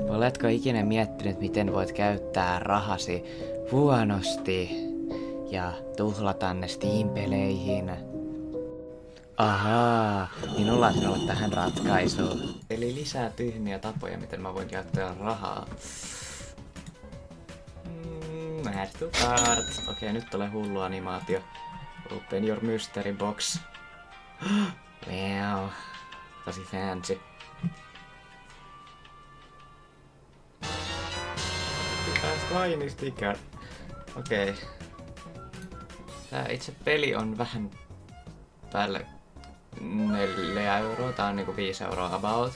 Oletko ikinä miettinyt, miten voit käyttää rahasi huonosti ja tuhlata ne Steam-peleihin? Ahaa, minulla on sinulle tähän ratkaisu. Eli lisää tyhmiä tapoja, miten mä voin käyttää rahaa. Add to cart. Okei, nyt tulee hullu animaatio. Open your mystery box. Wow. Tosi fancy. Tiny sticker. Okei. Tää itse peli on vähän päälle 4 euroa. Tää on niinku 5 euroa about.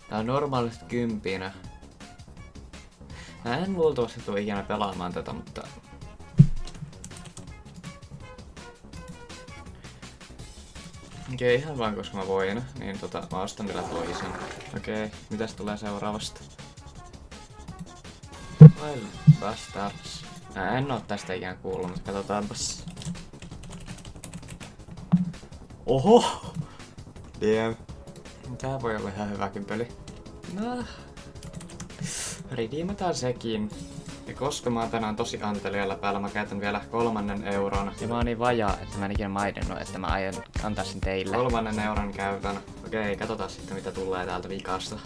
Tää on normaalisti 10. Mä en luultavasti tuu ikinä pelaamaan tätä, mutta... Okei, ihan vaan koska mä voin, niin mä ostan vielä toisen. Okei, mitäs tulee seuraavasta? Wild Bastards. Mä en oo tästä ikään kuullut, mutta katsotaanpas. Oho! Damn. Tää voi olla ihan hyväkin peli. No. Redeemataan sekin. Ja koska mä oon tänään tosi anteliaalla päällä, mä käytän vielä 3 euron. Ja mä oon niin vajaa, että mä en ikinä maininnut, että mä aion antaa sen teille. 3 euron käytän. Okei, katsotaan sitten mitä tulee täältä vikasta.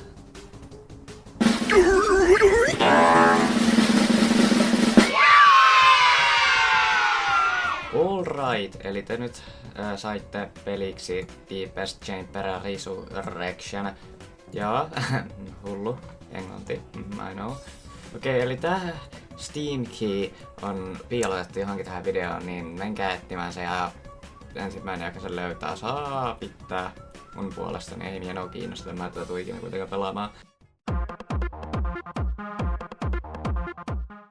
Alright, eli te nyt saitte peliksi Deepest Chamber Resurrection. Joo, hullu, englanti, I know. Okei, eli tää Steam Key on piilotettu johonkin tähän videoon, niin menkää etsimään se ja ensimmäinen, joka sen löytää, saa pitää mun puolestani. Ei minua kiinnosta, mä en tätä tuu ikinä kuitenkaan pelaamaan.